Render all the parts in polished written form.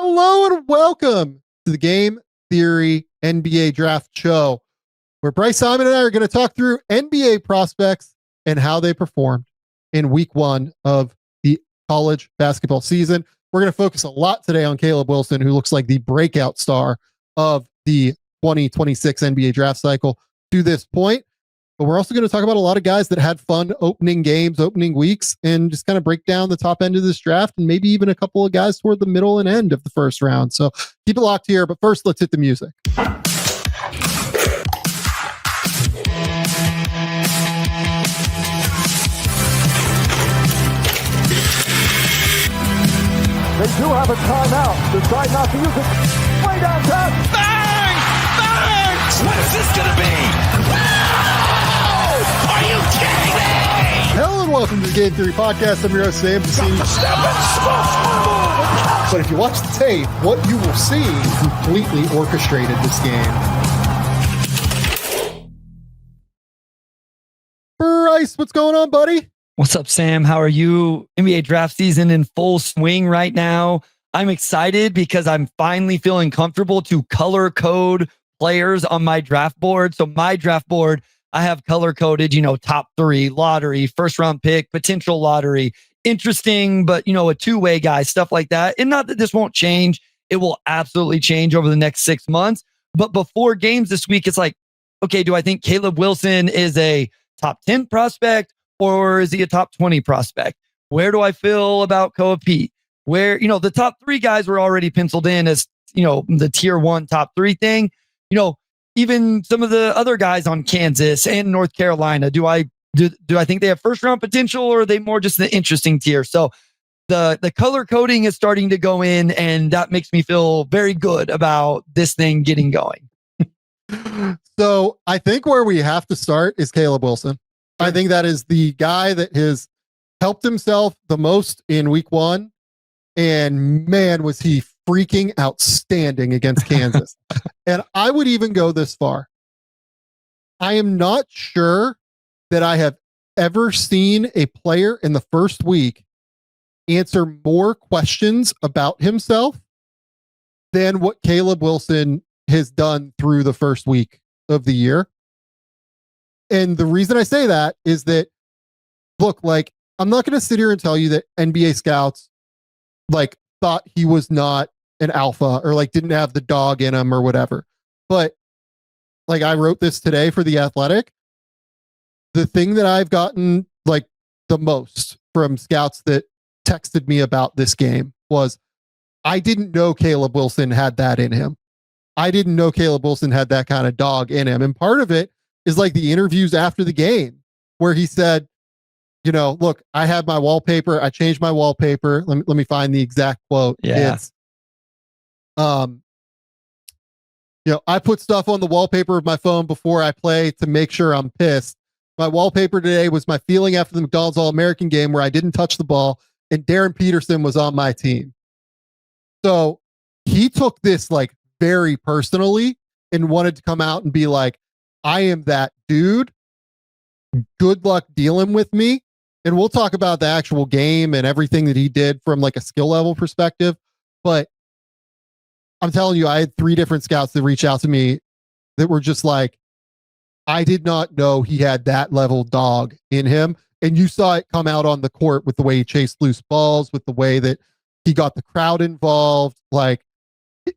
Hello and welcome to the Game Theory NBA Draft Show, where Bryce Simon and I are going to talk through NBA prospects and how they performed in week one of the college basketball season. We're going to focus a lot today on Caleb Wilson, who looks like the breakout star of the 2026 NBA draft cycle to this point. But we're also going to talk about a lot of guys that had fun opening games, opening weeks, and just kind of break down the top end of this draft and maybe even a couple of guys toward the middle and end of the first round. So keep it locked here. But first, let's hit the music. They do have a timeout. Decide not to use it. Way downtown. Bang! Bang! What is this going to be? Are you kidding me? Hello and welcome to the Game Theory Podcast. I'm your host, Sam Vecenie. But if you watch the tape, what you will see completely orchestrated this game. Bryce, what's going on, buddy? What's up, Sam? How are you? NBA draft season in full swing right now. I'm excited because I'm finally feeling comfortable to color code players on my draft board. So my draft board, I have color coded, top 3, lottery, first round pick, potential lottery, interesting, but a two-way guy, stuff like that. And not that this won't change. It will absolutely change over the next 6 months. But before games this week, it's like, okay, do I think Caleb Wilson is a top 10 prospect or is he a top 20 prospect? Where do I feel about Peat? Where, the top 3 guys were already penciled in as, the tier 1 top 3 thing. Even some of the other guys on Kansas and North Carolina, do I think they have first round potential or are they more just the interesting tier? So the color coding is starting to go in and that makes me feel very good about this thing getting going. So I think where we have to start is Caleb Wilson. I think that is the guy that has helped himself the most in week one. And man, was he freaking outstanding against Kansas. And I would even go this far. I am not sure that I have ever seen a player in the first week answer more questions about himself than what Caleb Wilson has done through the first week of the year. And the reason I say that is that, look, I'm not going to sit here and tell you that NBA scouts thought he was not an alpha or didn't have the dog in him or whatever. But I wrote this today for The Athletic. The thing that I've gotten the most from scouts that texted me about this game was, I didn't know Caleb Wilson had that in him. I didn't know Caleb Wilson had that kind of dog in him. And part of it is the interviews after the game where he said, look, I have my wallpaper. I changed my wallpaper. Let me find the exact quote. Yeah. It's, I put stuff on the wallpaper of my phone before I play to make sure I'm pissed. My wallpaper today was my feeling after the McDonald's All-American game where I didn't touch the ball and Darryn Peterson was on my team. So he took this very personally and wanted to come out and be like, I am that dude. Good luck dealing with me. And we'll talk about the actual game and everything that he did from a skill level perspective. But I'm telling you, I had 3 different scouts that reached out to me that were just I did not know he had that level dog in him. And you saw it come out on the court with the way he chased loose balls, with the way that he got the crowd involved.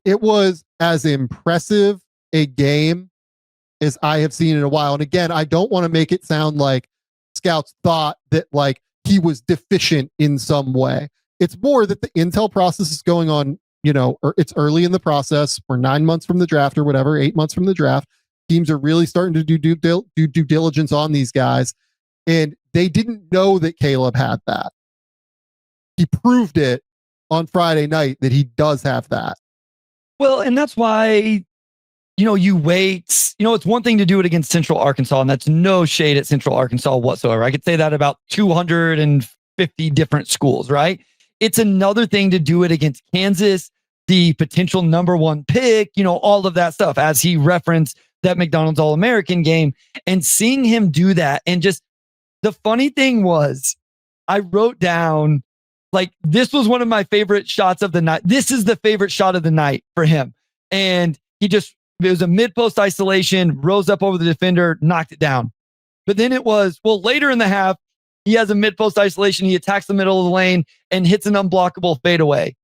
It was as impressive a game as I have seen in a while. And again, I don't want to make it sound like scouts thought that he was deficient in some way. It's more that the intel process is going on, or it's early in the process. We're 9 months from the draft or whatever, 8 months from the draft. Teams are really starting to do due diligence on these guys. And they didn't know that Caleb had that. He proved it on Friday night that he does have that. Well, and that's why, you wait. It's one thing to do it against Central Arkansas, and that's no shade at Central Arkansas whatsoever. I could say that about 250 different schools, right? It's another thing to do it against Kansas, the potential number 1 pick, all of that stuff, as he referenced that McDonald's All-American game, and seeing him do that. And just the funny thing was, I wrote down like this was one of my favorite shots of the night. This is the favorite shot of the night for him. And it was a mid-post isolation, rose up over the defender, knocked it down. But then it was, later in the half, he has a mid-post isolation. He attacks the middle of the lane and hits an unblockable fadeaway.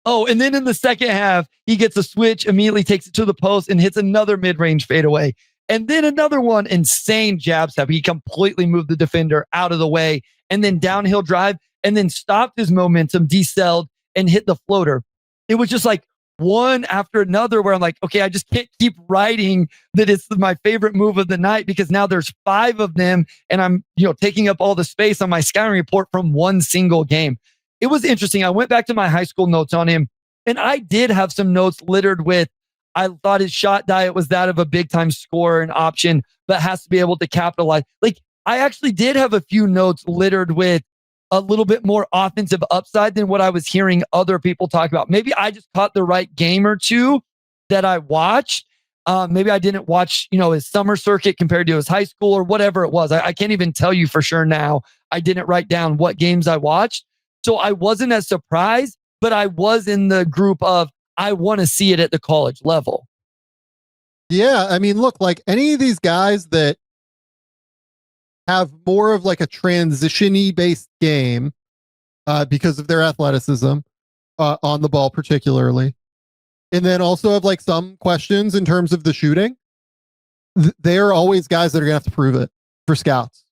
Oh, and then in the second half, he gets a switch, immediately takes it to the post and hits another mid-range fadeaway. And then another one, insane jab step. He completely moved the defender out of the way and then downhill drive and then stopped his momentum, decelled, and hit the floater. It was just like one after another where I'm like, okay, I just can't keep writing that it's my favorite move of the night because now there's 5 of them and I'm, taking up all the space on my scouting report from one single game. It was interesting. I went back to my high school notes on him and I did have some notes littered with, I thought his shot diet was that of a big time scorer and option, but has to be able to capitalize. Like I actually did have a few notes littered with a little bit more offensive upside than what I was hearing other people talk about. Maybe I just caught the right game or two that I watched. Maybe I didn't watch, his summer circuit compared to his high school or whatever it was. I can't even tell you for sure now. I didn't write down what games I watched. So I wasn't as surprised, but I was in the group of, I want to see it at the college level. Yeah. I mean, look, like any of these guys that have more of like a transition-y based game because of their athleticism on the ball particularly, and then also have like some questions in terms of the shooting, they're always guys that are gonna have to prove it for scouts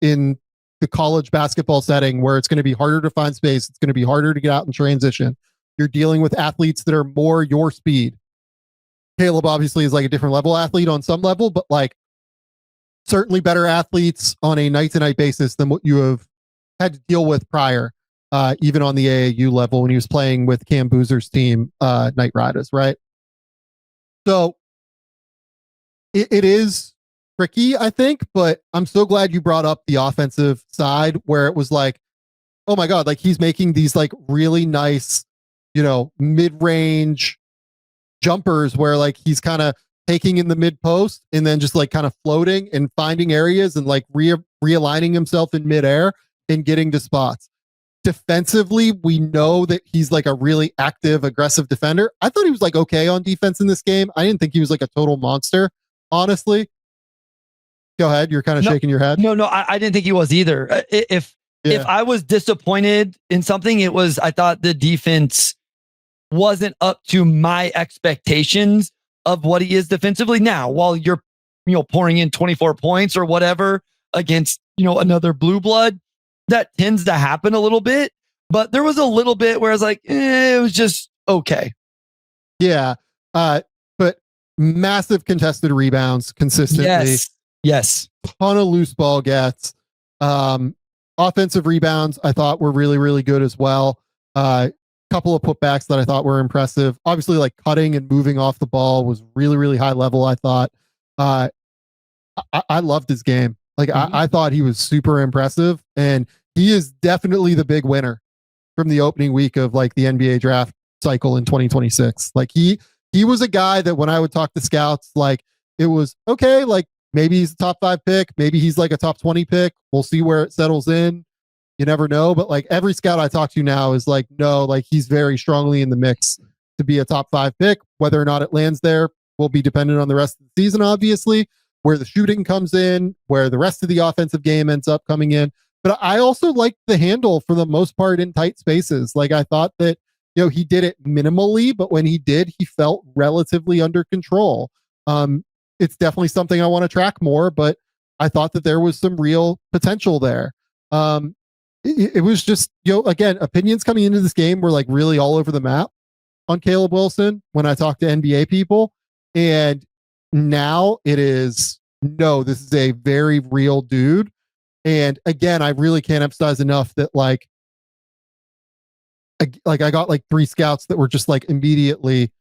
in the college basketball setting where it's going to be harder to find space. It's going to be harder to get out in transition. You're dealing with athletes that are more your speed. Caleb obviously is like a different level athlete on some level, but like certainly better athletes on a night-to-night basis than what you have had to deal with prior, even on the AAU level when he was playing with Cam Boozer's team, Knight Riders, right? So it is tricky, I think, but I'm so glad you brought up the offensive side where it was like, oh my God, like he's making these like really nice, mid-range jumpers where like he's kind of taking in the mid post and then just like kind of floating and finding areas and like realigning himself in midair and getting to spots. Defensively, we know that he's like a really active, aggressive defender. I thought he was like okay on defense in this game. I didn't think he was like a total monster, honestly. Go ahead. You're kind of shaking your head. No, I didn't think he was either. If I was disappointed in something, it was, I thought the defense wasn't up to my expectations of what he is defensively. Now, while you're, pouring in 24 points or whatever against, another blue blood, that tends to happen a little bit, but there was a little bit where I was like, it was just okay. Yeah. But massive contested rebounds consistently. Yes. Ton of loose ball gets. Offensive rebounds, I thought were really, really good as well. Couple of putbacks that I thought were impressive. Obviously, like cutting and moving off the ball was really, really high level, I thought. I loved his game. Like I thought he was super impressive, and he is definitely the big winner from the opening week of like the NBA draft cycle in 2026. Like he was a guy that when I would talk to scouts, like it was okay, like maybe he's a top 5 pick, maybe he's like a top 20 pick. We'll see where it settles in. You never know, but like every scout I talk to now is like, no, like he's very strongly in the mix to be a top 5 pick. Whether or not it lands there will be dependent on the rest of the season, obviously, where the shooting comes in, where the rest of the offensive game ends up coming in. But I also liked the handle for the most part in tight spaces. Like I thought that, he did it minimally, but when he did, he felt relatively under control. It's definitely something I want to track more, but I thought that there was some real potential there. It was just, again, opinions coming into this game were like really all over the map on Caleb Wilson when I talked to NBA people. And now it is, no, this is a very real dude. And again, I really can't emphasize enough that like I got like 3 scouts that were just like immediately,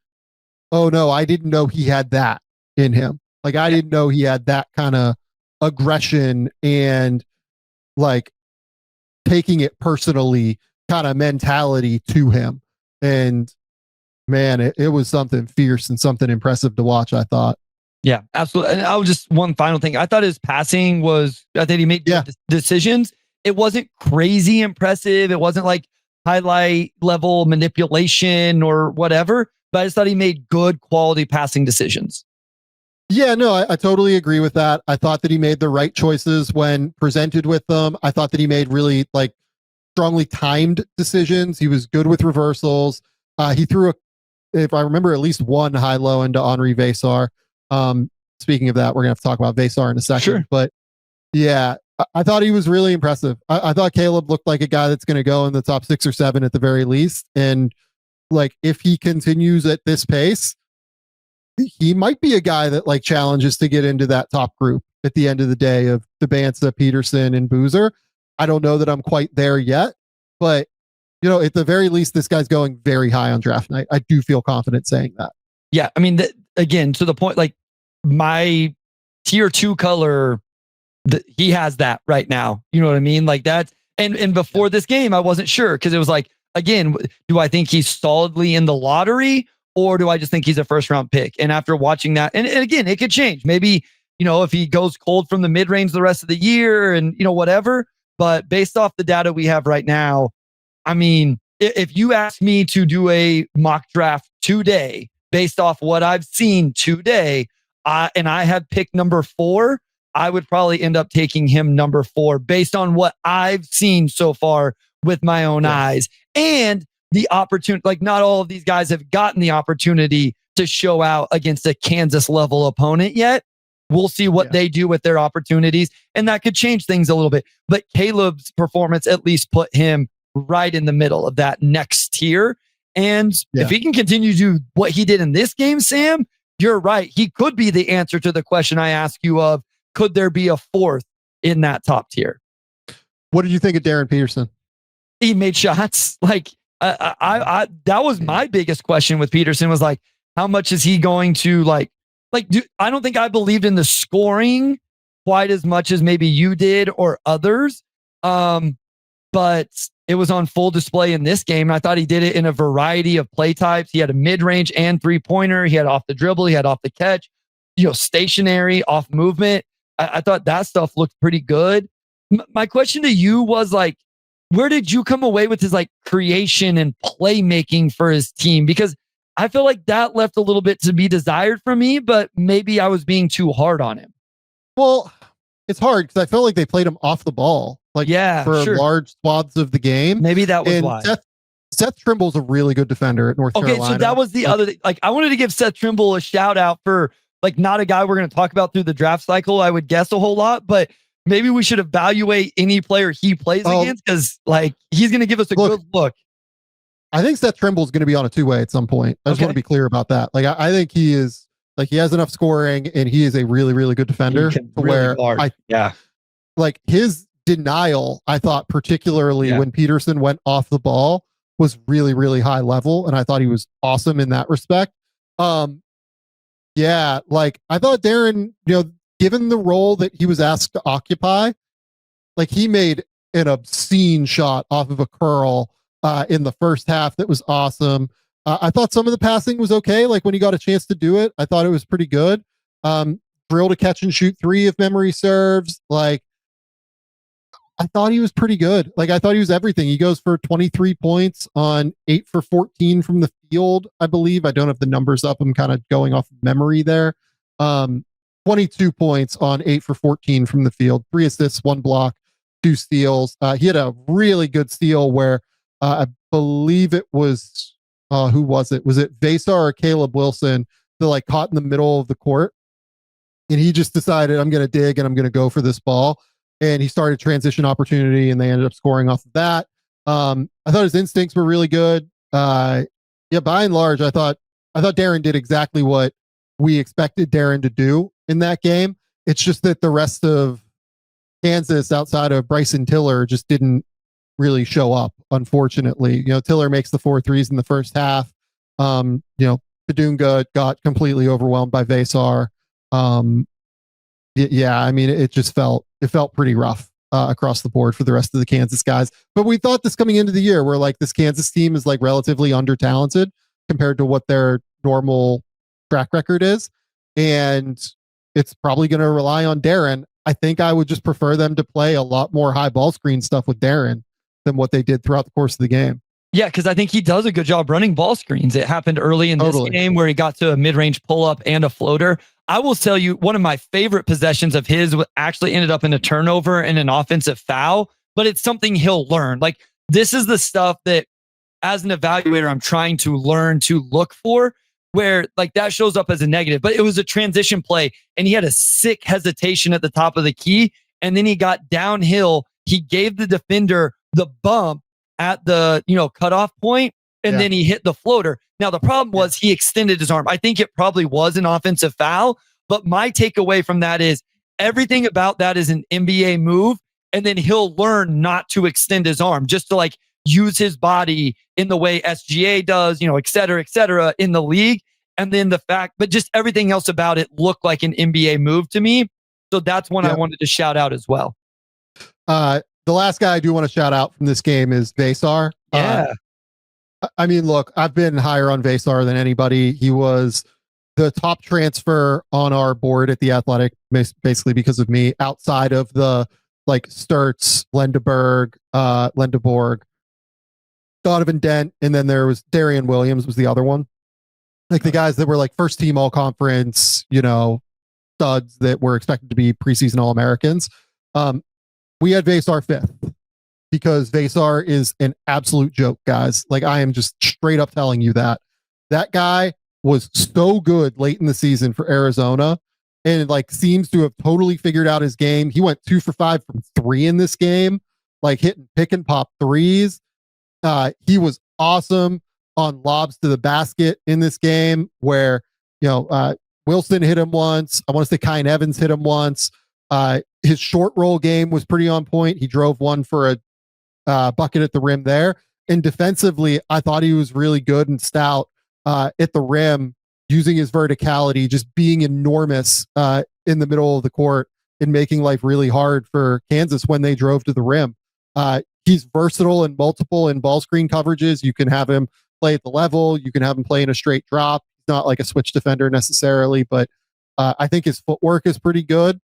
oh no, I didn't know he had that in him. Like I didn't know he had that kind of aggression and like taking it personally kind of mentality to him. And man, it was something fierce and something impressive to watch, I thought. Yeah, absolutely. And I was just one final thing. I thought his passing was, I think he made good decisions. It wasn't crazy impressive. It wasn't like highlight level manipulation or whatever, but I just thought he made good quality passing decisions. Yeah, no, I totally agree with that. I thought that he made the right choices when presented with them. I thought that he made really like strongly timed decisions. He was good with reversals. He threw if I remember, at least one high low into Henri Veesaar. Speaking of that, we're gonna have to talk about Veesaar in a second. Sure. But yeah, I thought he was really impressive. I thought Caleb looked like a guy that's going to go in the top 6 or 7 at the very least. And like, if he continues at this pace, he might be a guy that like challenges to get into that top group at the end of the day of Dybantsa, Peterson, and Boozer. I don't know that I'm quite there yet, but at the very least, this guy's going very high on draft night. I do feel confident saying that. Yeah, I mean, again, to the point, like my tier 2 color, he has that right now. You know what I mean? Like that. And before this game, I wasn't sure because it was like, again, do I think he's solidly in the lottery? Or do I just think he's a first round pick? And after watching that, and again, it could change. Maybe, if he goes cold from the mid range the rest of the year and, whatever. But based off the data we have right now, I mean, if you ask me to do a mock draft today, based off what I've seen today, and I had picked number 4, I would probably end up taking him number 4 based on what I've seen so far with my own eyes. And the opportunity, like not all of these guys have gotten the opportunity to show out against a Kansas level opponent yet. We'll see what they do with their opportunities, and that could change things a little bit. But Caleb's performance at least put him right in the middle of that next tier. And if he can continue to do what he did in this game, Sam, you're right. He could be the answer to the question I ask you of, could there be a 4th in that top tier? What did you think of Darryn Peterson? He made shots. Like, I that was my biggest question with Peterson was like, how much is he going to I don't think I believed in the scoring quite as much as maybe you did or others. But it was on full display in this game. And I thought he did it in a variety of play types. He had a mid-range and 3-pointer. He had off the dribble. He had off the catch, stationary, off movement. I thought that stuff looked pretty good. My question to you was like, where did you come away with his like creation and playmaking for his team? Because I feel like that left a little bit to be desired from me, but maybe I was being too hard on him. Well, it's hard because I felt like they played him off the ball, for large swaths of the game. Maybe that was why. Seth Trimble's a really good defender at North Carolina. Okay, so that was the other thing. Like, I wanted to give Seth Trimble a shout out for like not a guy we're going to talk about through the draft cycle, I would guess a whole lot, but maybe we should evaluate any player he plays against because like he's going to give us a good look. I think Seth Trimble's going to be on a 2-way at some point. I just want to be clear about that. Like, I think he is like, he has enough scoring and he is a really, really good defender like his denial, I thought particularly when Peterson went off the ball was really, really high level. And I thought he was awesome in that respect. Like I thought Darryn, given the role that he was asked to occupy, like he made an obscene shot off of a curl in the first half that was awesome. I thought some of the passing was okay. Like when he got a chance to do it, I thought it was pretty good. Drill to catch and shoot 3 if memory serves. Like I thought he was pretty good. Like I thought he was everything. He goes for 23 points on 8 for 14 from the field, I believe. I don't have the numbers up. I'm kind of going off memory there. 22 points on 8 for 14 from the field, 3 assists, 1 block, 2 steals. He had a really good steal where I believe it was, who was it? Was it Veesaar or Caleb Wilson that like caught in the middle of the court? And he just decided, I'm going to dig and I'm going to go for this ball. And he started transition opportunity and they ended up scoring off of that. I thought his instincts were really good. By and large, I thought Darryn did exactly what we expected Darryn to do in that game. It's just that the rest of Kansas outside of Bryson Tiller just didn't really show up, unfortunately. Tiller makes the 4 threes in the first half. Padunga got completely overwhelmed by Veesaar. I mean, it felt pretty rough across the board for the rest of the Kansas guys. But we thought this coming into the year where like this Kansas team is like relatively under talented compared to what their normal track record is. And it's probably going to rely on Darryn. I think I would just prefer them to play a lot more high ball screen stuff with Darryn than what they did throughout the course of the game. Yeah, because I think he does a good job running ball screens. It happened early in this game where he got to a mid-range pull-up and a floater. I will tell you, one of my favorite possessions of his actually ended up in a turnover and an offensive foul, but it's something he'll learn. Like, this is the stuff that, as an evaluator, I'm trying to learn to look for, where like that shows up as a negative. But it was a transition play, and he had a sick hesitation at the top of the key, and then he got downhill. He gave the defender the bump at the cutoff point, and then he hit the floater. Now the problem was he extended his arm. I think it probably was an offensive foul, but my takeaway from that is everything about that is an NBA move, and then he'll learn not to extend his arm, just to like use his body in the way SGA does, et cetera, in the league. And then but just everything else about it looked like an NBA move to me. So that's one I wanted to shout out as well. The last guy I do want to shout out from this game is Veesaar. Yeah. I mean, look, I've been higher on Veesaar than anybody. He was the top transfer on our board at the Athletic, basically because of me, outside of the like Sturts, Lendeborg, Donovan Dent, and then there was Darian Williams was the other one. Like the guys that were like first team all conference, studs that were expected to be preseason All-Americans. We had Veesaar fifth because Veesaar is an absolute joke, guys. Like, I am just straight up telling you that guy was so good late in the season for Arizona, and like seems to have totally figured out his game. He went 2 for 5 from 3 in this game, like hitting pick and pop threes. He was awesome on lobs to the basket in this game where, Wilson hit him once. I want to say Kyan Evans hit him once. His short roll game was pretty on point. He drove one for a bucket at the rim there. And defensively, I thought he was really good and stout at the rim, using his verticality, just being enormous in the middle of the court and making life really hard for Kansas when they drove to the rim. He's versatile and multiple in ball screen coverages. You can have him play at the level. You can have him play in a straight drop. He's not like a switch defender necessarily, but I think his footwork is pretty good.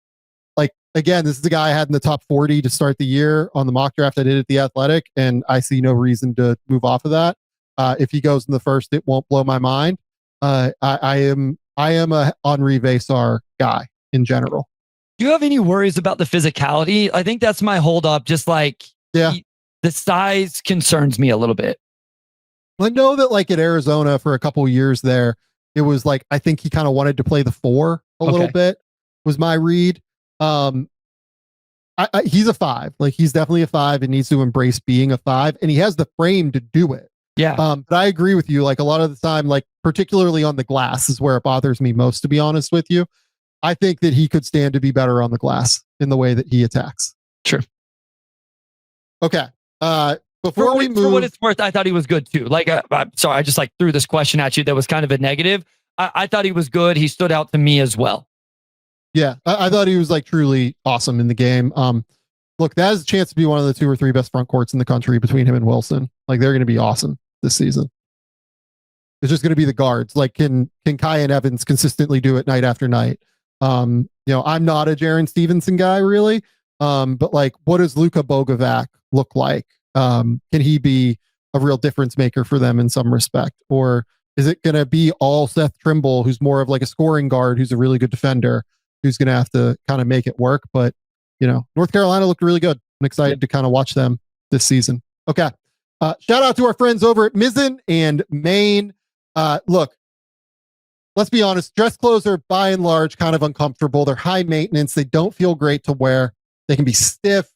Like, again, this is the guy I had in the top 40 to start the year on the mock draft I did at the Athletic, and I see no reason to move off of that. If he goes in the first, it won't blow my mind. I am a Henri Veesaar guy in general. Do you have any worries about the physicality? I think that's my holdup. Just like, the size concerns me a little bit. I know that like at Arizona for a couple of years there, it was like, I think he kind of wanted to play the 4 a little bit, was my read. He's a 5. Like, he's definitely a 5 and needs to embrace being a 5, and he has the frame to do it. Yeah. But I agree with you. Like, a lot of the time, like particularly on the glass is where it bothers me most, to be honest with you. I think that he could stand to be better on the glass in the way that he attacks. Sure. Okay. Before we move, for what it's worth, I thought he was good too. Like, I'm sorry, I just like threw this question at you that was kind of a negative. I thought he was good. He stood out to me as well. Yeah, I thought he was like truly awesome in the game. Look, that has a chance to be one of the 2 or 3 best front courts in the country between him and Wilson. Like, they're going to be awesome this season. It's just going to be the guards. Like, can Kyan Evans consistently do it night after night? I'm not a Jaren Stevenson guy really. But like, what does Luka Bogovac look like? Can he be a real difference maker for them in some respect? Or is it going to be all Seth Trimble, who's more of like a scoring guard, who's a really good defender, who's going to have to kind of make it work? But, North Carolina looked really good. I'm excited to kind of watch them this season. Okay. Shout out to our friends over at Mizzen Main. Look, let's be honest. Dress clothes are by and large kind of uncomfortable. They're high maintenance. They don't feel great to wear. They can be stiff.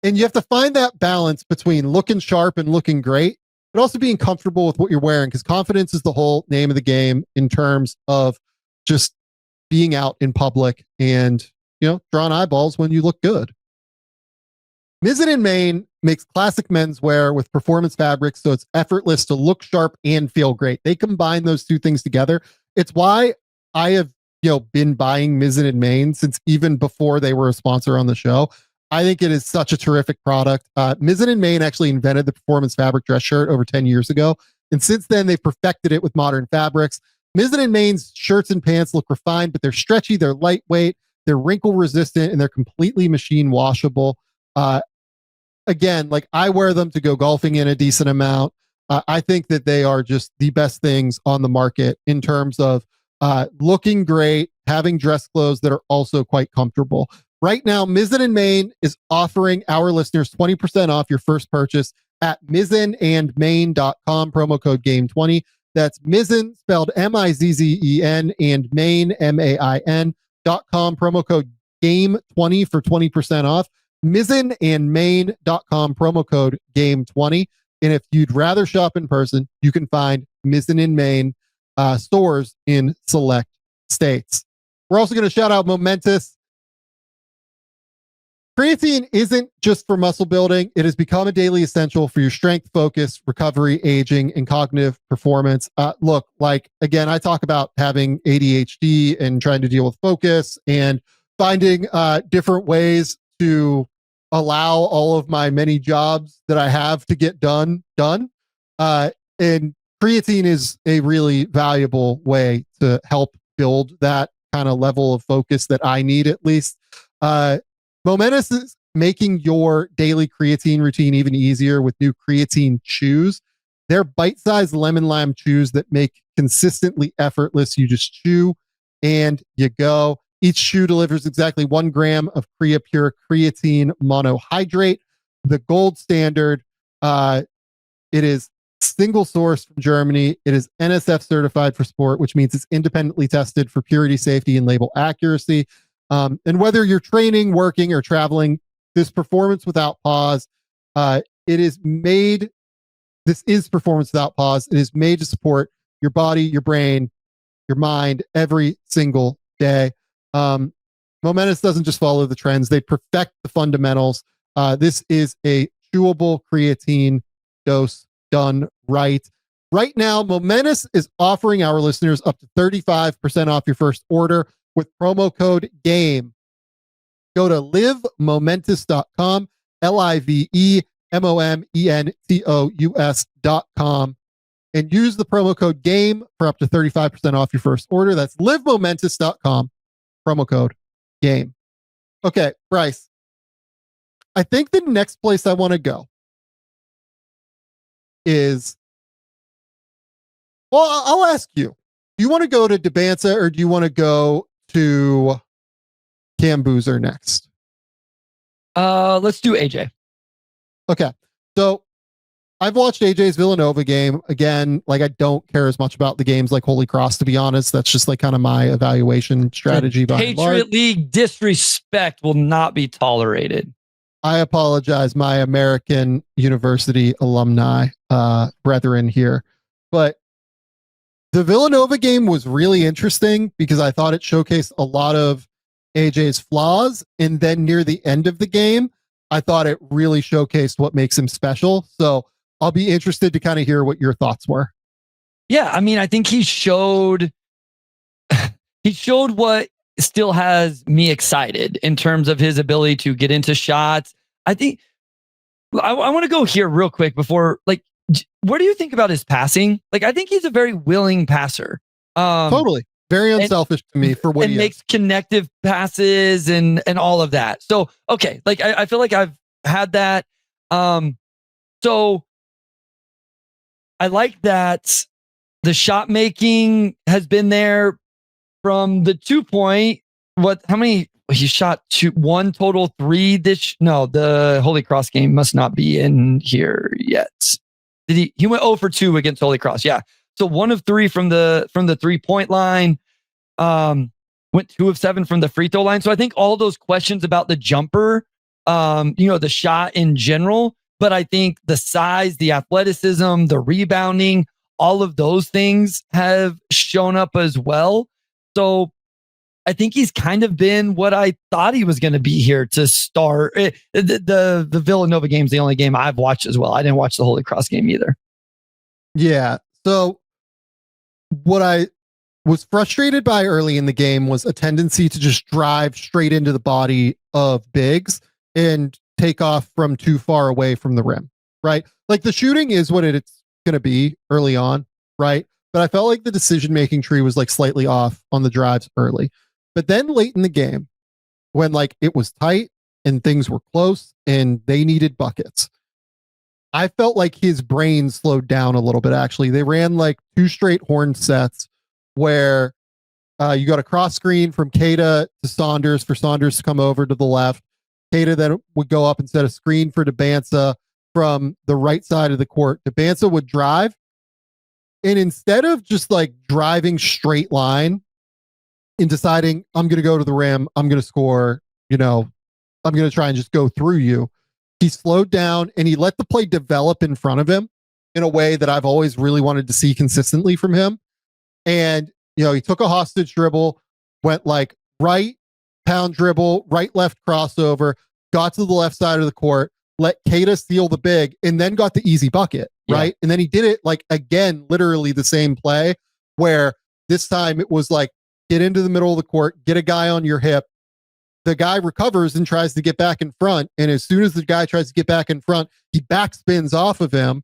And you have to find that balance between looking sharp and looking great, but also being comfortable with what you're wearing, because confidence is the whole name of the game in terms of just being out in public and, drawing eyeballs when you look good. Mizzen Main makes classic menswear with performance fabrics, so it's effortless to look sharp and feel great. They combine those two things together. It's why I have, been buying Mizzen Main since even before they were a sponsor on the show. I think it is such a terrific product. Mizzen Main actually invented the performance fabric dress shirt over 10 years ago. And since then, they've perfected it with modern fabrics. Mizzen Main's shirts and pants look refined, but they're stretchy, they're lightweight, they're wrinkle resistant, and they're completely machine washable. Again, like, I wear them to go golfing in a decent amount. I think that they are just the best things on the market in terms of looking great, having dress clothes that are also quite comfortable. Right now, Mizzen Main is offering our listeners 20% off your first purchase at mizzenandmain.com, promo code GAME20. That's Mizzen, spelled Mizzen, and Main, MAIN.com, promo code GAME20 for 20% off. Mizzenandmain.com, promo code GAME20. And if you'd rather shop in person, you can find Mizzen and Main stores in select states. We're also going to shout out Momentous. Creatine isn't just for muscle building. It has become a daily essential for your strength, focus, recovery, aging, and cognitive performance. Look, like, again, I talk about having ADHD and trying to deal with focus and finding different ways to allow all of my many jobs that I have to get done. And creatine is a really valuable way to help build that kind of level of focus that I need, at least. Momentous is making your daily creatine routine even easier with new creatine chews. They're bite-sized lemon lime chews that make consistently effortless. You just chew and you go. Each chew delivers exactly 1 gram of Pure creatine monohydrate, the gold standard. It is single source from Germany. It is NSF certified for sport, which means it's independently tested for purity, safety, and label accuracy. And whether you're training, working, or traveling, this performance without pause, this is performance without pause. It is made to support your body, your brain, your mind every single day. Momentous doesn't just follow the trends. They perfect the fundamentals. This is a chewable creatine dose done right. Right now, Momentous is offering our listeners up to 35% off your first order with promo code GAME. Go to livemomentous.com, livemomentous.com, and use the promo code GAME for up to 35% off your first order. That's livemomentous.com, promo code GAME. Okay, Bryce, I think the next place I want to go is, well, I'll ask you. Do you want to go to Dybantsa or do you want to go to Cambuser next? Let's do AJ. Okay. So I've watched AJ's Villanova game. Again, like, I don't care as much about the games like Holy Cross, to be honest. That's just like kind of my evaluation strategy. Patriot League disrespect will not be tolerated. I apologize, my American University alumni brethren here. But the Villanova game was really interesting because I thought it showcased a lot of AJ's flaws. And then near the end of the game, I thought it really showcased what makes him special. So I'll be interested to kind of hear what your thoughts were. Yeah, I mean, I think he showed what still has me excited in terms of his ability to get into shots. I think I want to go here real quick before, like, what do you think about his passing? Like, I think he's a very willing passer. Totally. Very unselfish to me for what he makes connective passes and all of that. So, okay. Like, I feel like I've had that. So I like that the shot making has been there from the 2-point. How many? He shot 1 total 3 the Holy Cross game must not be in here yet. He went 0 for 2 against Holy Cross. Yeah. So 1 of 3 from the 3-point line. Went 2 of 7 from the free throw line. So I think all those questions about the jumper, the shot in general, but I think the size, the athleticism, the rebounding, all of those things have shown up as well. So I think he's kind of been what I thought he was going to be here to start. The Villanova game's the only game I've watched as well. I didn't watch the Holy Cross game either. Yeah. So what I was frustrated by early in the game was a tendency to just drive straight into the body of bigs and take off from too far away from the rim, right? Like, the shooting is what it's going to be early on, right? But I felt like the decision-making tree was like slightly off on the drives early. But then late in the game, when like it was tight and things were close and they needed buckets, I felt like his brain slowed down a little bit, actually. They ran like 2 straight horn sets where you got a cross screen from Keita to Saunders for Saunders to come over to the left. Keita then would go up and set a screen for Dybantsa from the right side of the court. Dybantsa would drive, and instead of just like driving straight line and deciding, I'm going to go to the rim, I'm going to score, I'm going to try and just go through you, he slowed down and he let the play develop in front of him in a way that I've always really wanted to see consistently from him. And, he took a hostage dribble, went like right pound dribble, right left crossover, got to the left side of the court, let Keita steal the big, and then got the easy bucket, right? Yeah. And then he did it like again, literally the same play, where this time it was like, get into the middle of the court, get a guy on your hip. The guy recovers and tries to get back in front. And as soon as the guy tries to get back in front, he backspins off of him,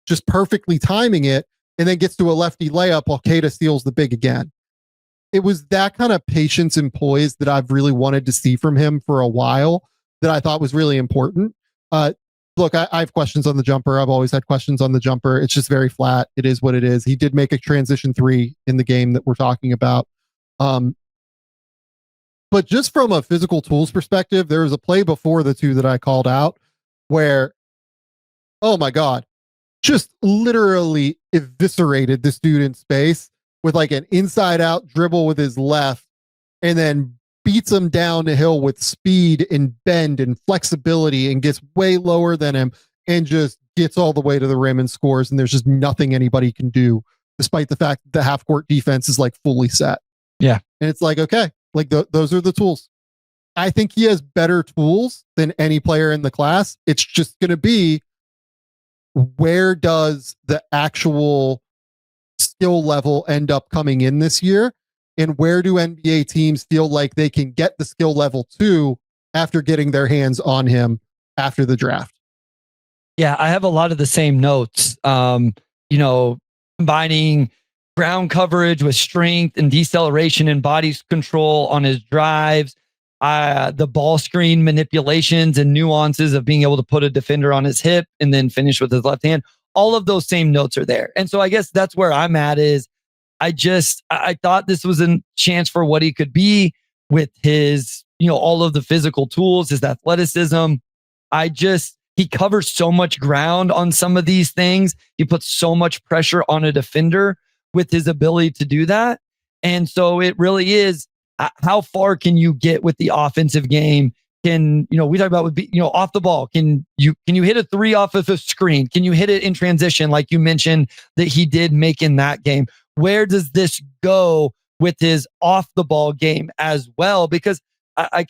just perfectly timing it, and then gets to a lefty layup while Keita steals the big again. It was that kind of patience and poise that I've really wanted to see from him for a while that I thought was really important. Look, I have questions on the jumper. I've always had questions on the jumper. It's just very flat. It is what it is. He did make a transition 3 in the game that we're talking about. But just from a physical tools perspective, there was a play before the 2 that I called out where, oh my God, just literally eviscerated this dude in space with like an inside out dribble with his left, and then beats him down the hill with speed and bend and flexibility and gets way lower than him and just gets all the way to the rim and scores. And there's just nothing anybody can do, despite the fact that the half court defense is like fully set. Yeah. And it's like, okay, like those are the tools. I think he has better tools than any player in the class. It's just going to be, where does the actual skill level end up coming in this year? And where do NBA teams feel like they can get the skill level to after getting their hands on him after the draft? Yeah, I have a lot of the same notes. Combining ground coverage with strength and deceleration and body control on his drives, the ball screen manipulations and nuances of being able to put a defender on his hip and then finish with his left hand. All of those same notes are there. And so I guess that's where I'm at is I thought this was a chance for what he could be with his, all of the physical tools, his athleticism. He covers so much ground on some of these things. He puts so much pressure on a defender with his ability to do that. And so it really is, how far can you get with the offensive game? We talk about off the ball. Can you hit a 3 off of a screen? Can you hit it in transition? Like you mentioned that he did make in that game. Where does this go with his off the ball game as well? Because I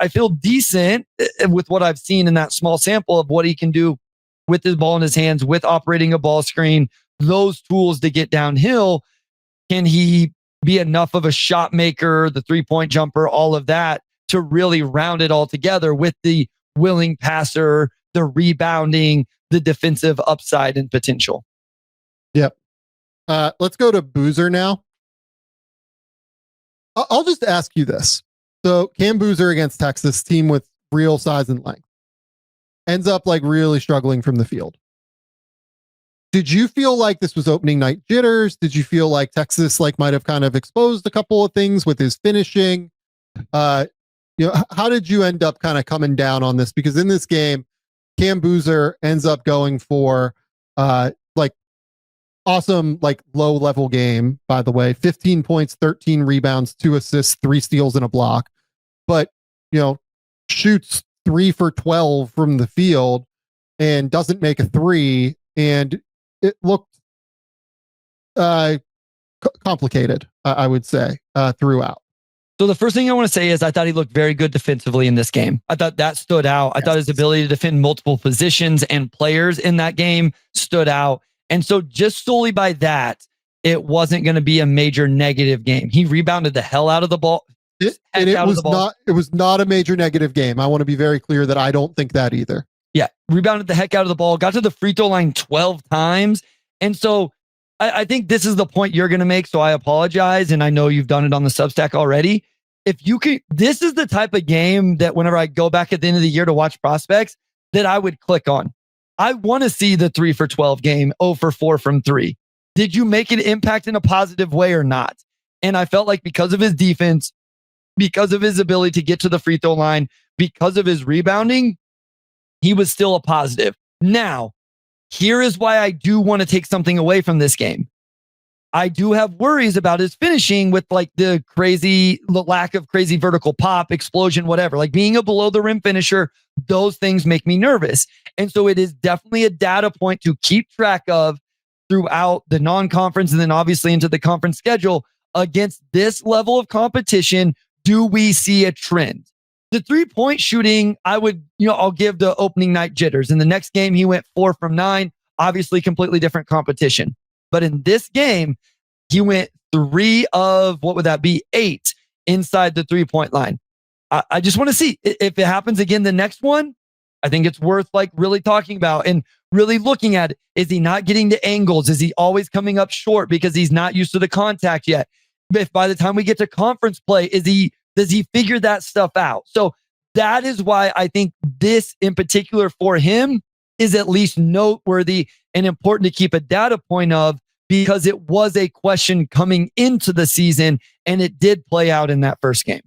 feel decent with what I've seen in that small sample of what he can do with his ball in his hands, with operating a ball screen, those tools to get downhill. Can he be enough of a shot maker, the 3-point jumper, all of that to really round it all together with the willing passer, the rebounding, the defensive upside and potential? Yep. Let's go to Boozer now. I'll just ask you this. So Cam Boozer against Texas, team with real size and length, ends up like really struggling from the field. Did you feel like this was opening night jitters? Did you feel like Texas might have kind of exposed a couple of things with his finishing? How did you end up kind of coming down on this? Because in this game, Cam Boozer ends up going for awesome, low level game, by the way, 15 points, 13 rebounds, 2 assists, 3 steals and a block, but shoots 3 for 12 from the field and doesn't make a 3. And it looked complicated, I would say, throughout. So the first thing I want to say is I thought he looked very good defensively in this game. I thought that stood out. I thought his ability to defend multiple positions and players in that game stood out. And so just solely by that, it wasn't going to be a major negative game. He rebounded the hell out of the ball. It was not a major negative game. I want to be very clear that I don't think that either. Yeah, rebounded the heck out of the ball, got to the free throw line 12 times. And so I think this is the point you're going to make. So I apologize. And I know you've done it on the Substack already. If you could, this is the type of game that whenever I go back at the end of the year to watch prospects, that I would click on. I want to see the 3 for 12 game, 0 for 4 from 3. Did you make an impact in a positive way or not? And I felt like because of his defense, because of his ability to get to the free throw line, because of his rebounding, he was still a positive. Now, here is why I do want to take something away from this game. I do have worries about his finishing with like the lack of crazy vertical pop, explosion, whatever. Like being a below the rim finisher, those things make me nervous. And so it is definitely a data point to keep track of throughout the non-conference and then obviously into the conference schedule. Against this level of competition, do we see a trend? The 3-point shooting, I'll give the opening night jitters. In the next game, he went 4 from 9, obviously completely different competition. But in this game, he went 3 of, 8 inside the 3-point line. I just want to see if it happens again the next one. I think it's worth like really talking about and really looking at it. Is he not getting to angles? Is he always coming up short because he's not used to the contact yet? If by the time we get to conference play, does he figure that stuff out? So that is why I think this in particular for him is at least noteworthy and important to keep a data point of, because it was a question coming into the season and it did play out in that first game.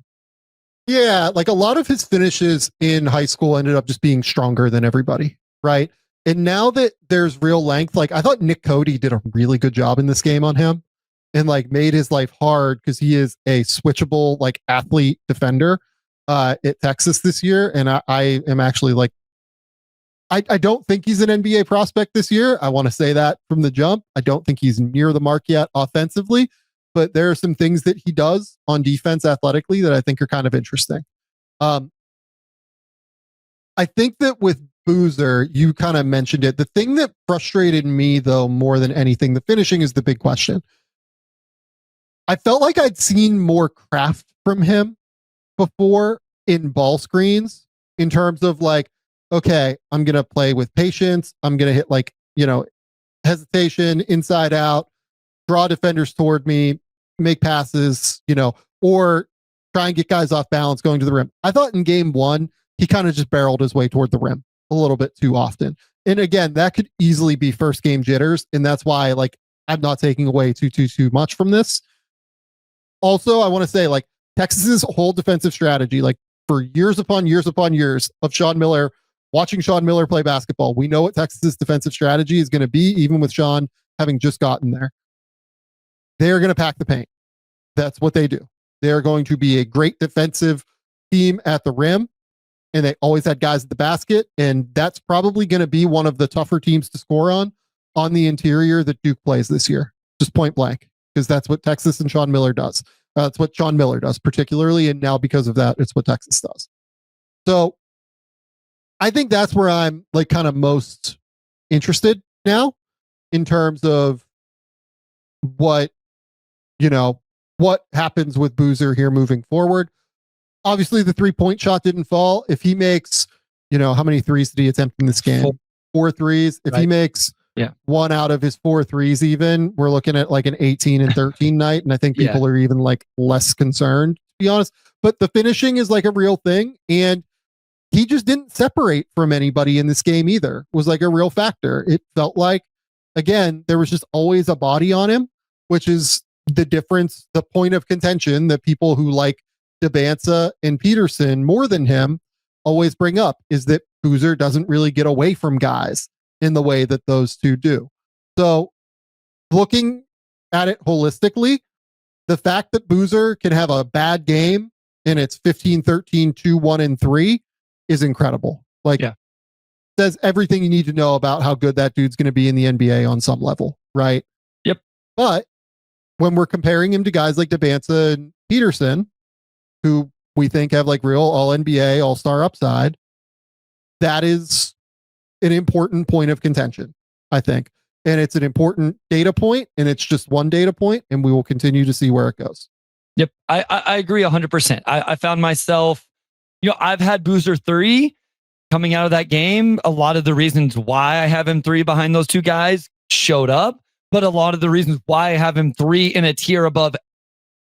Yeah, like a lot of his finishes in high school ended up just being stronger than everybody, right? And now that there's real length, like I thought Nick Cody did a really good job in this game on him and like made his life hard because he is a switchable like athlete defender at Texas this year. And I am actually like, I don't think he's an NBA prospect this year. I want to say that from the jump. I don't think he's near the mark yet offensively, but there are some things that he does on defense athletically that I think are kind of interesting. I think that with Boozer, you kind of mentioned it. The thing that frustrated me, though, more than anything, the finishing is the big question. I felt like I'd seen more craft from him before in ball screens in terms of like, okay, I'm going to play with patience. I'm going to hit like, hesitation, inside out, draw defenders toward me, make passes, or try and get guys off balance going to the rim. I thought in game 1, he kind of just barreled his way toward the rim a little bit too often. And again, that could easily be first game jitters. And that's why like I'm not taking away too much from this. Also, I want to say like Texas's whole defensive strategy, like for years upon years upon years of Sean Miller, watching Sean Miller play basketball, we know what Texas's defensive strategy is going to be, even with Sean having just gotten there. They are going to pack the paint. That's what they do. They are going to be a great defensive team at the rim, and they always had guys at the basket, and that's probably going to be one of the tougher teams to score on the interior that Duke plays this year, just point blank, because that's what Texas and Sean Miller does. That's what Sean Miller does particularly, and now because of that, it's what Texas does. So I think that's where I'm like kind of most interested now in terms of what happens with Boozer here moving forward. Obviously the 3-point shot didn't fall. If he makes, how many threes did he attempt in this game? 4 threes. If he makes 1 out of his 4 threes, even we're looking at like an 18 and 13 night. And I think people are even like less concerned, to be honest, but the finishing is like a real thing. And he just didn't separate from anybody in this game either. It was like a real factor. It felt like, again, there was just always a body on him, which is the difference, the point of contention that people who like Dybantsa and Peterson more than him always bring up, is that Boozer doesn't really get away from guys in the way that those two do. So looking at it holistically, the fact that Boozer can have a bad game and it's 15, 13, 2, 1, and 3 is incredible. Like, says everything you need to know about how good that dude's going to be in the NBA on some level, right? Yep. But when we're comparing him to guys like Dybantsa and Peterson, who we think have like real all-NBA, all-star upside, that is an important point of contention, I think. And it's an important data point, and it's just one data point, and we will continue to see where it goes. Yep. I agree 100%. I found myself, I've had Boozer 3 coming out of that game. A lot of the reasons why I have him 3 behind those two guys showed up, but a lot of the reasons why I have him 3 in a tier above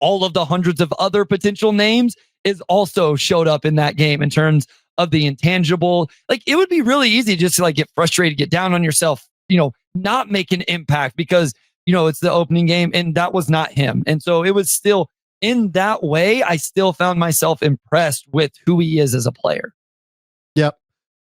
all of the hundreds of other potential names is also showed up in that game in terms of the intangible. Like it would be really easy just to like get frustrated, get down on yourself, not make an impact because, it's the opening game and that was not him. And so it was still in that way, I still found myself impressed with who he is as a player. Yep.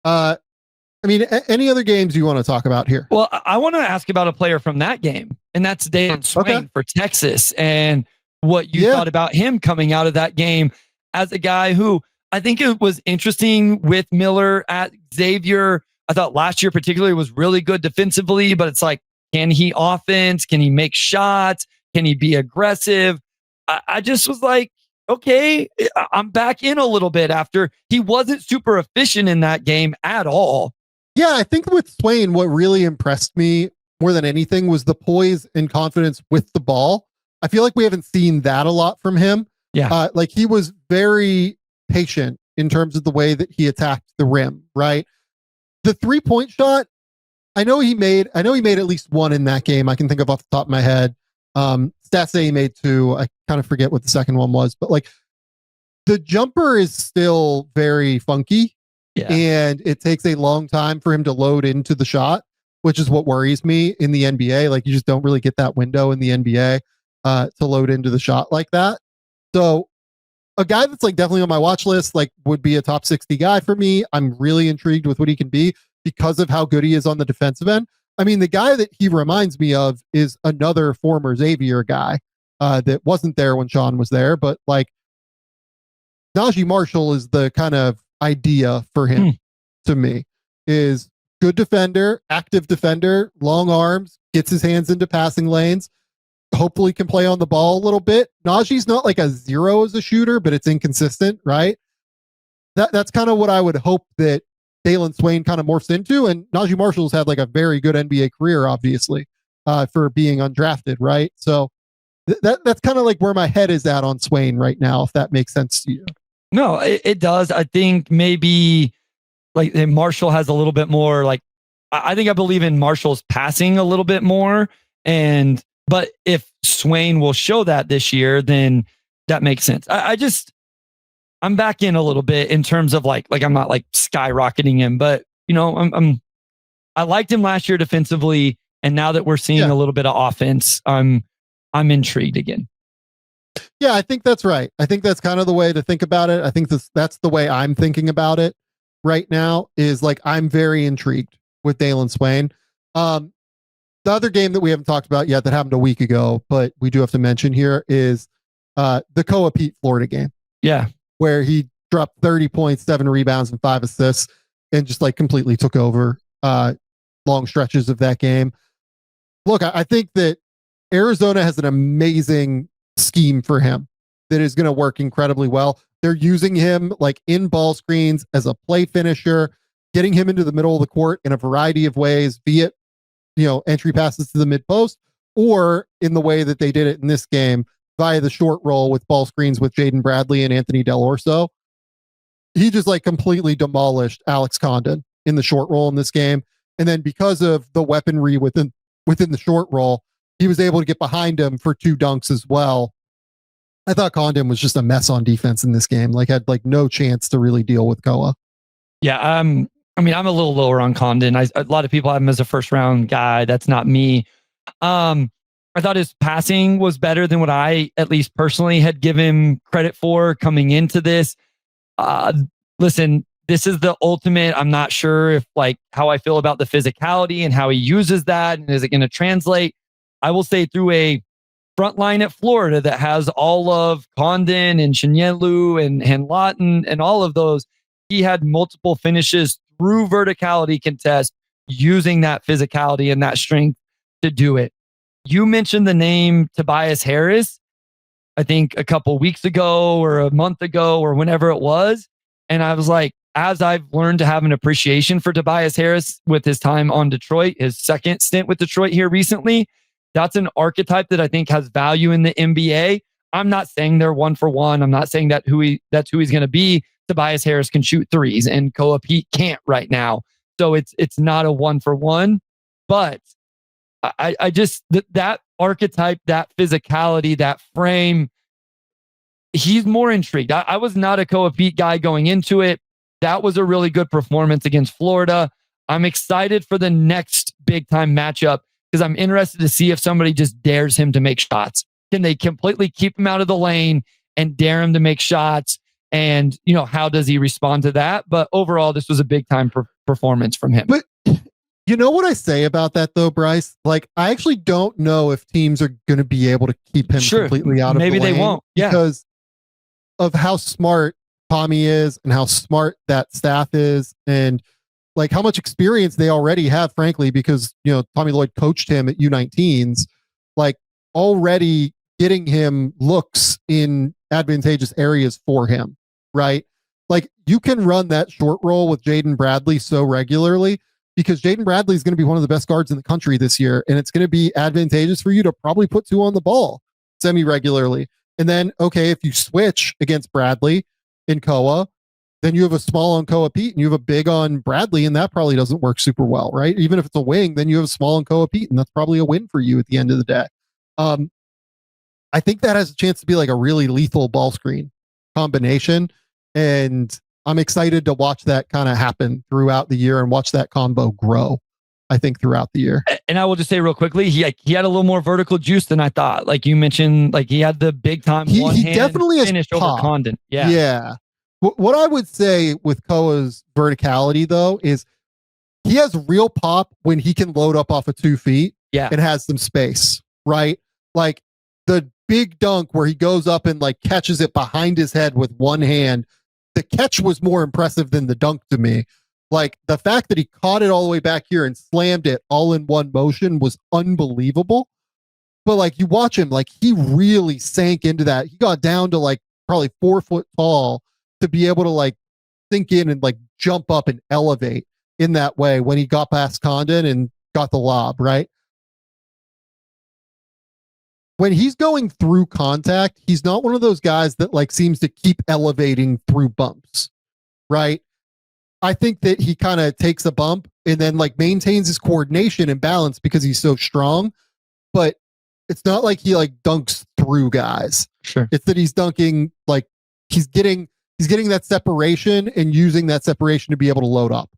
Any other games you want to talk about here? Well, I want to ask about a player from that game, and that's Daylon Swain for Texas, and what you thought about him coming out of that game as a guy who I think it was interesting with Miller at Xavier. I thought last year particularly was really good defensively, but it's like, can he offense? Can he make shots? Can he be aggressive? I just was like, okay, I'm back in a little bit after he wasn't super efficient in that game at all. Yeah, I think with Swain, what really impressed me more than anything was the poise and confidence with the ball. I feel like we haven't seen that a lot from him. Yeah. He was very patient in terms of the way that he attacked the rim, right? The 3-point shot, I know he made at least one in that game. I can think of off the top of my head. Stats say he made 2. I kind of forget what the second one was, but like the jumper is still very funky. Yeah. And it takes a long time for him to load into the shot, which is what worries me in the NBA. Like you just don't really get that window in the NBA to load into the shot like that. So a guy that's like definitely on my watch list, like would be a top 60 guy for me. I'm really intrigued with what he can be because of how good he is on the defensive end. I mean, the guy that he reminds me of is another former Xavier guy that wasn't there when Sean was there, but like Najee Marshall is the kind of idea for him to me. Is good defender, active defender, long arms, gets his hands into passing lanes, hopefully can play on the ball a little bit. Najee's not like a 0 as a shooter, but it's inconsistent, right? That's kind of what I would hope that Daylon Swain kind of morphs into. And Najee Marshall's had like a very good NBA career, obviously, for being undrafted, right? So that's kind of like where my head is at on Swain right now, if that makes sense to you. No, it does. I think maybe like Marshall has a little bit more like, I think I believe in Marshall's passing a little bit more. But if Swain will show that this year, then that makes sense. I'm back in a little bit in terms of like I'm not like skyrocketing him, but I liked him last year defensively. And now that we're seeing a little bit of offense, I'm intrigued again. Yeah, I think that's right. I think that's kind of the way to think about it. I think that's the way I'm thinking about it right now is like, I'm very intrigued with Daylon Swain. The other game that we haven't talked about yet that happened a week ago, but we do have to mention here is the Peat Florida game. Yeah. Where he dropped 30 points, 7 rebounds and 5 assists and just like completely took over long stretches of that game. Look, I think that Arizona has an amazing scheme for him that is going to work incredibly well. They're using him like in ball screens as a play finisher, getting him into the middle of the court in a variety of ways, be it, entry passes to the mid post or in the way that they did it in this game via the short roll with ball screens with Jaden Bradley and Anthony Del Orso. He just like completely demolished Alex Condon in the short roll in this game. And then because of the weaponry within the short roll, he was able to get behind him for 2 dunks as well. I thought Condon was just a mess on defense in this game. Like had like no chance to really deal with Koa. Yeah. I'm a little lower on Condon. A lot of people have him as a first round guy. That's not me. I thought his passing was better than what I, at least personally, had given him credit for coming into this. Listen, this is the ultimate. I'm not sure if like how I feel about the physicality and how he uses that. And is it going to translate? I will say through a front line at Florida that has all of Condon and Shinyelu and Lawton and all of those, he had multiple finishes through verticality contest using that physicality and that strength to do it. You mentioned the name Tobias Harris, I think a couple weeks ago or a month ago or whenever it was. And I was like, as I've learned to have an appreciation for Tobias Harris with his time on Detroit, his second stint with Detroit here recently, that's an archetype that I think has value in the NBA. I'm not saying they're 1-for-1. I'm not saying that's who he's going to be. Tobias Harris can shoot threes and Peat can't right now. So it's not a 1-for-1, but I just, that archetype, that physicality, that frame, he's more intrigued. I was not a Peat guy going into it. that was a really good performance against Florida. I'm excited for the next big time matchup because I'm interested to see if somebody just dares him to make shots. Can they completely keep him out of the lane and dare him to make shots? And, how does he respond to that? But overall, this was a big time performance from him. But you know what I say about that though, Bryce? Like, I actually don't know if teams are going to be able to keep him completely out of the lane. Maybe they won't. Yeah. Because of how smart Tommy is and how smart that staff is and like how much experience they already have, frankly, because, Tommy Lloyd coached him at U19s, like already getting him looks in advantageous areas for him, right? Like you can run that short roll with Jaden Bradley so regularly because Jaden Bradley is going to be one of the best guards in the country this year. And it's going to be advantageous for you to probably put 2 on the ball semi-regularly. And then, okay, if you switch against Bradley in Koa, then you have a small on Koa Peat and you have a big on Bradley, and that probably doesn't work super well, right? Even if it's a wing, then you have a small on Koa Peat, and that's probably a win for you at the end of the day. I think that has a chance to be like a really lethal ball screen combination, and I'm excited to watch that kind of happen throughout the year and watch that combo grow, I think, throughout the year. And I will just say real quickly, he had a little more vertical juice than I thought. Like you mentioned, like he had the big time he definitely has finish pop. over Condon. Yeah. Yeah. What I would say with Koa's verticality, though, is he has real pop when he can load up off of 2 feet and has some space, right? Like the big dunk where he goes up and like catches it behind his head with one hand. The catch was more impressive than the dunk to me. Like the fact that he caught it all the way back here and slammed it all in one motion was unbelievable. But like you watch him, like he really sank into that. He got down to like probably 4 foot tall to be able to like sink in and like jump up and elevate in that way when he got past Condon and got the lob, right? When he's going through contact, he's not one of those guys that like seems to keep elevating through bumps, right? I think that he kind of takes a bump and then like maintains his coordination and balance because he's so strong, but it's not like he like dunks through guys. Sure. It's that he's dunking, like he's getting that separation and using that separation to be able to load up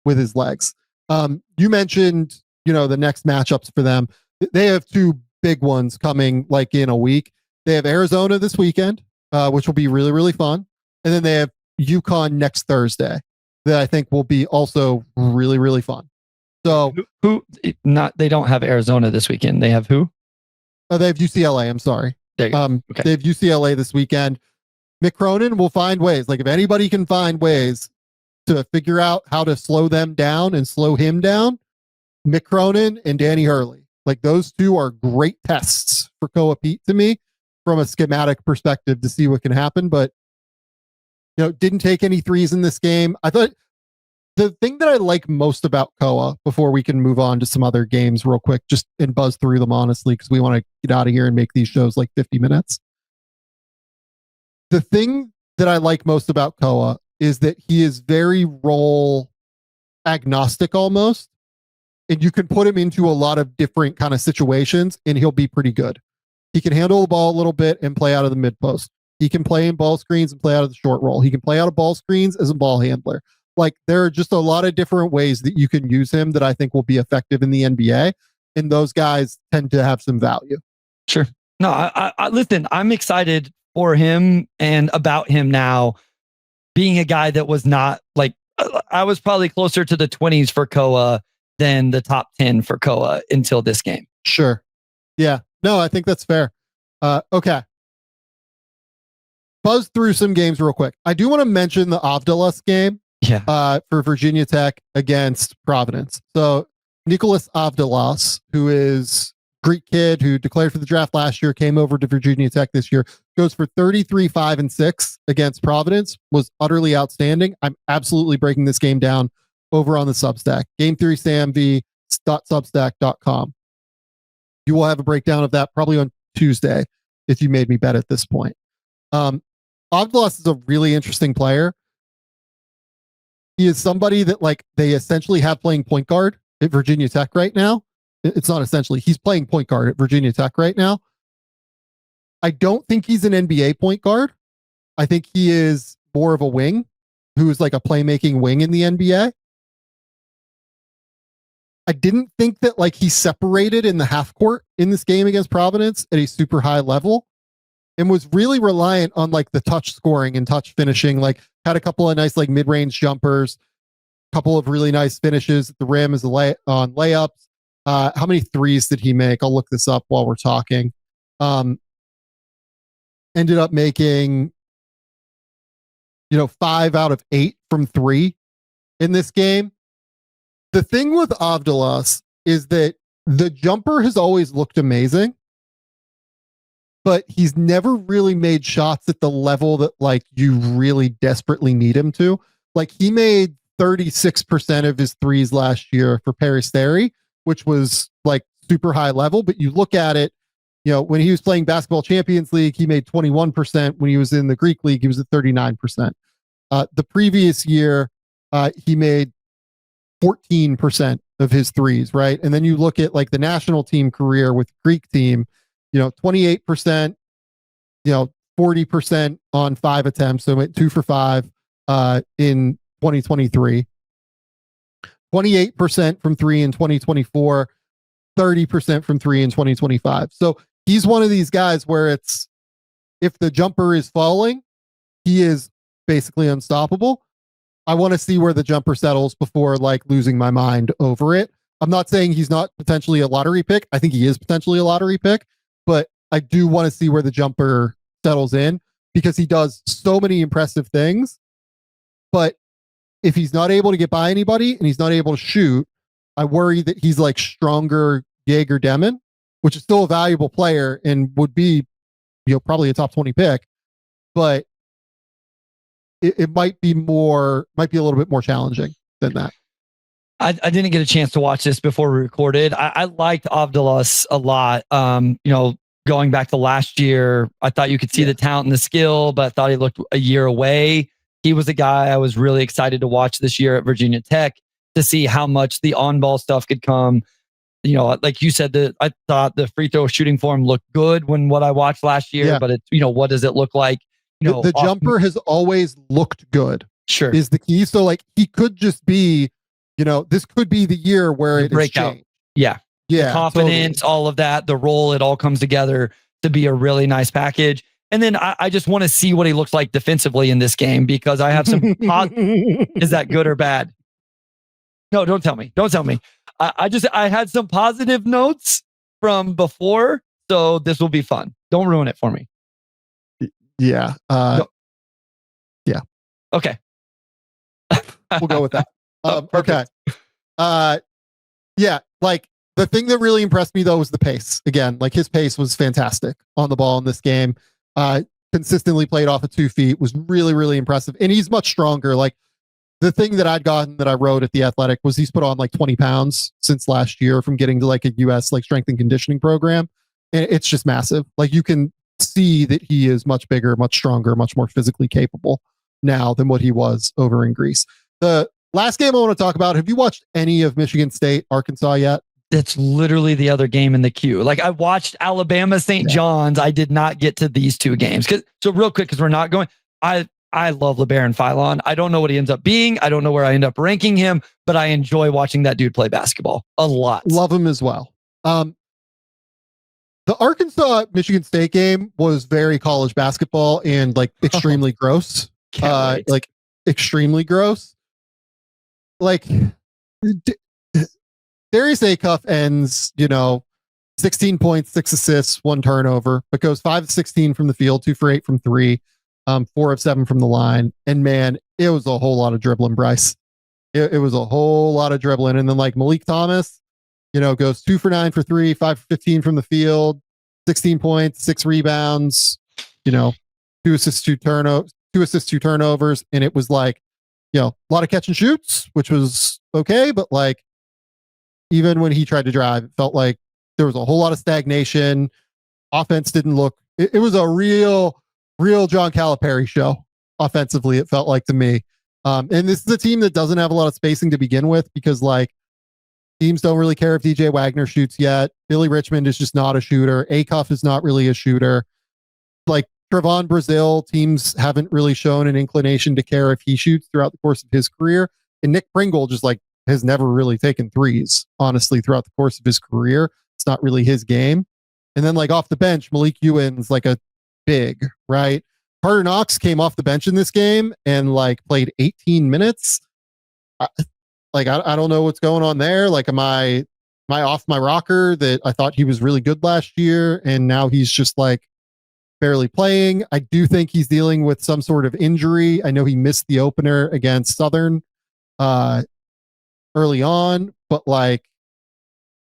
with his legs. You mentioned, the next matchups for them. They have 2 big ones coming like in a week. They have Arizona this weekend, which will be really, really fun. And then they have UConn next Thursday that I think will be also really, really fun. So they don't have Arizona this weekend. They have who? They have UCLA. I'm sorry. Okay. They have UCLA this weekend. Mick Cronin will find ways. Like if anybody can find ways to figure out how to slow them down and slow him down, Mick Cronin and Danny Hurley. Like those 2 are great tests for Koa Peat to me from a schematic perspective to see what can happen. But, didn't take any threes in this game. I thought the thing that I like most about Koa, before we can move on to some other games real quick, just and buzz through them honestly, because we want to get out of here and make these shows like 50 minutes. The thing that I like most about Koa is that he is very role agnostic almost. And you can put him into a lot of different kind of situations and he'll be pretty good. He can handle the ball a little bit and play out of the mid post. He can play in ball screens and play out of the short roll. He can play out of ball screens as a ball handler. Like there are just a lot of different ways that you can use him that I think will be effective in the NBA. And those guys tend to have some value. Sure. No, I listen, I'm excited for him and about him now being a guy that was not like, I was probably closer to the 20s for Koa than the top 10 for Koa until this game. Sure. Yeah. No, I think that's fair. Okay. Buzz through some games real quick. I do want to mention the Avdalas game for Virginia Tech against Providence. So Nicholas Avdalas, who is Greek kid who declared for the draft last year, came over to Virginia Tech this year, goes for 33, 5, and 6 against Providence, was utterly outstanding. I'm absolutely breaking this game down over on the Substack, game3samv.substack.com. You will have a breakdown of that probably on Tuesday if you made me bet at this point. Avdalas is a really interesting player. He is somebody that like they essentially have playing point guard at Virginia Tech right now. It's not essentially, he's playing point guard at Virginia Tech right now. I don't think he's an NBA point guard. I think he is more of a wing, who's like a playmaking wing in the NBA. I didn't think that like he separated in the half court in this game against Providence at a super high level and was really reliant on like the touch scoring and touch finishing. Like had a couple of nice like mid-range jumpers, couple of really nice finishes at the rim as on layups. How many threes did he make? I'll look this up while we're talking. Ended up making, 5 out of 8 from 3 in this game. The thing with Avdalas is that the jumper has always looked amazing, but he's never really made shots at the level that like you really desperately need him to. Like he made 36% of his threes last year for Peristeri, which was like super high level, but you look at it, when he was playing Basketball Champions League, he made 21%. When he was in the Greek League, he was at 39%. The previous year, he made 14% of his threes, right? And then you look at like the national team career with the Greek team, 28%, 40% on 5 attempts. So went 2 for 5 in 2023, 28% from 3 in 2024, 30% from 3 in 2025. So he's one of these guys where it's, if the jumper is falling, he is basically unstoppable. I want to see where the jumper settles before like losing my mind over it. I'm not saying he's not potentially a lottery pick. I think he is potentially a lottery pick, but I do want to see where the jumper settles in because he does so many impressive things. But if he's not able to get by anybody and he's not able to shoot, I worry that he's like stronger Jaeger Demon, which is still a valuable player and would be, probably a top 20 pick, but it might be a little bit more challenging than that. I didn't get a chance to watch this before we recorded. I liked Avdalas a lot. Going back to last year, I thought you could see the talent and the skill, but I thought he looked a year away. He was a guy I was really excited to watch this year at Virginia Tech to see how much the on-ball stuff could come. Like you said, I thought the free throw shooting form looked good when what I watched last year, but what does it look like? The jumper has always looked good. Sure. Is the key. So like he could just be, this could be the year where it breakout. Yeah. Yeah. The confidence, totally. All of that, the role, it all comes together to be a really nice package. And then I just want to see what he looks like defensively in this game because I have some is that good or bad? No, don't tell me. Don't tell me. I had some positive notes from before, so this will be fun. Don't ruin it for me. Yeah. Yeah. Okay. We'll go with that. Okay. Yeah. Like the thing that really impressed me though was the pace. Again, like his pace was fantastic on the ball in this game. Consistently played off of 2 feet, was really, really impressive. And he's much stronger. Like the thing that I'd gotten that I wrote at The Athletic was he's put on like 20 pounds since last year from getting to like a US like strength and conditioning program. And it's just massive. Like you can see that he is much bigger, much stronger, much more physically capable now than what he was over in Greece. The last game I want to talk about, have you watched any of Michigan State, Arkansas yet? That's literally the other game in the queue. Like I watched Alabama, St. John's. I did not get to these 2 games. So real quick, because we're not going, I love LeBaron Philon. I don't know what he ends up being. I don't know where I end up ranking him, but I enjoy watching that dude play basketball a lot. Love him as well. The Arkansas Michigan State game was very college basketball and like extremely gross. Like extremely gross. Like Darius Acuff ends, 16 points, 6 assists, 1 turnover, but goes 5 of 16 from the field, 2 for 8 from 3, 4 of 7 from the line. And man, it was a whole lot of dribbling, Bryce. It was a whole lot of dribbling. And then like Malik Thomas, goes 2 for 9 for 3, 5 for 15 from the field, 16 points, 6 rebounds, 2 assists, 2 turnovers. And it was like, a lot of catch and shoots, which was okay. But like, even when he tried to drive, it felt like there was a whole lot of stagnation. Offense didn't look, it was a real John Calipari show offensively. It felt like to me. And this is a team that doesn't have a lot of spacing to begin with because like teams don't really care if DJ Wagner shoots yet. Billy Richmond is just not a shooter. Acuff is not really a shooter. Like Trevon Brazil, teams haven't really shown an inclination to care if he shoots throughout the course of his career. And Nick Pringle just like has never really taken threes, honestly, throughout the course of his career. It's not really his game. And then like off the bench, Malik Ewan's like a big, right? Carter Knox came off the bench in this game and like played 18 minutes. I don't know what's going on there. Like, am I off my rocker that I thought he was really good last year and now he's just like barely playing? I do think he's dealing with some sort of injury. I know he missed the opener against Southern early on, but like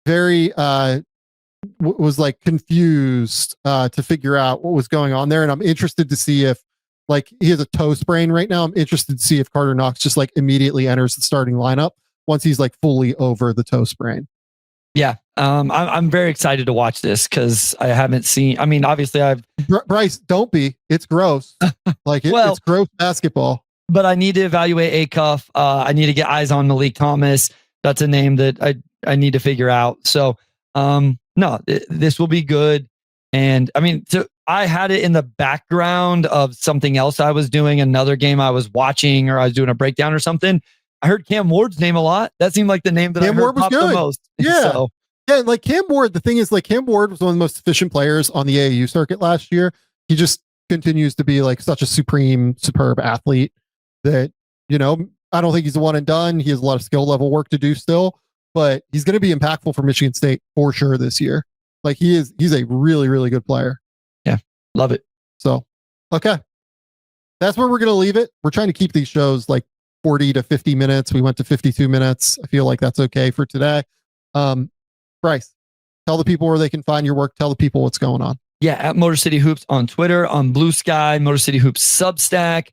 very was like confused to figure out what was going on there. And I'm interested to see if like he has a toe sprain right now. I'm interested to see if Carter Knox just like immediately enters the starting lineup once he's like fully over the toe sprain. Yeah. I'm very excited to watch this because I haven't seen, I mean, obviously Bryce, don't be, it's gross. Like it's gross basketball. But I need to evaluate Acuff. I need to get eyes on Malik Thomas. That's a name that I need to figure out. So, no, this will be good. And I mean, so I had it in the background of something else I was doing, another game I was watching, or I was doing a breakdown or something. I heard Cam Ward's name a lot. That seemed like the name that Cam I heard pop the most. Yeah. So, yeah, like Cam Ward, the thing is like Cam Ward was one of the most efficient players on the AAU circuit last year. He just continues to be like such a superb athlete that, you know, I don't think he's a one and done. He has a lot of skill level work to do still, but he's going to be impactful for Michigan State for sure this year. Like he's a really, really good player. Yeah. Love it. So, okay. That's where we're going to leave it. We're trying to keep these shows like 40 to 50 minutes. We went to 52 minutes. I feel like that's okay for today. Bryce, tell the people where they can find your work. Tell the people what's going on. Yeah. At Motor City Hoops on Twitter, on Blue Sky, Motor City Hoops Substack,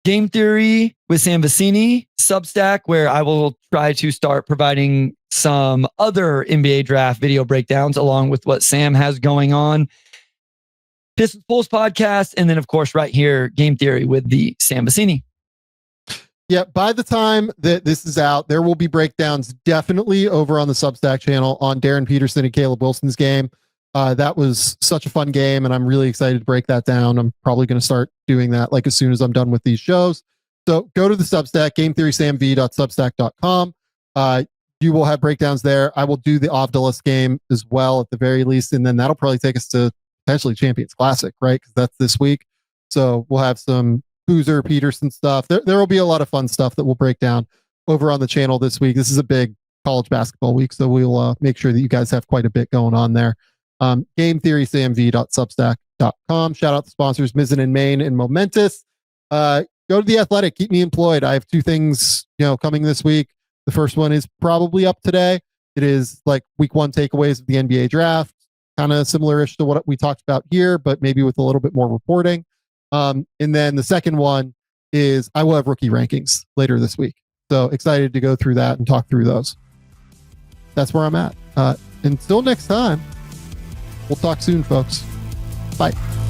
Game Theory with Sam Vecenie Substack, where I will try to start providing some other NBA draft video breakdowns along with what Sam has going on. Pistons Pulse podcast. And then of course, right here, Game Theory with the Sam Vecenie. Yeah, by the time that this is out, there will be breakdowns definitely over on the Substack channel on Darryn Peterson and Caleb Wilson's game. That was such a fun game, and I'm really excited to break that down. I'm probably going to start doing that like as soon as I'm done with these shows. So go to the Substack, gametheorysamv.substack.com. You will have breakdowns there. I will do the Avdalas game as well at the very least, and then that'll probably take us to potentially Champions Classic, right? Because that's this week. So we'll have some Boozer Peterson stuff. There will be a lot of fun stuff that we'll break down over on the channel this week. This is a big college basketball week, so we'll make sure that you guys have quite a bit going on there. GameTheorySamV.substack.com. Shout out the sponsors, Mizzen Main and Momentous. Go to The Athletic. Keep me employed. I have two things, coming this week. The first one is probably up today. It is like week one takeaways of the NBA draft, kind of similar-ish to what we talked about here, but maybe with a little bit more reporting. And then the second one is I will have rookie rankings later this week. So excited to go through that and talk through those. That's where I'm at. Until next time, we'll talk soon, folks. Bye.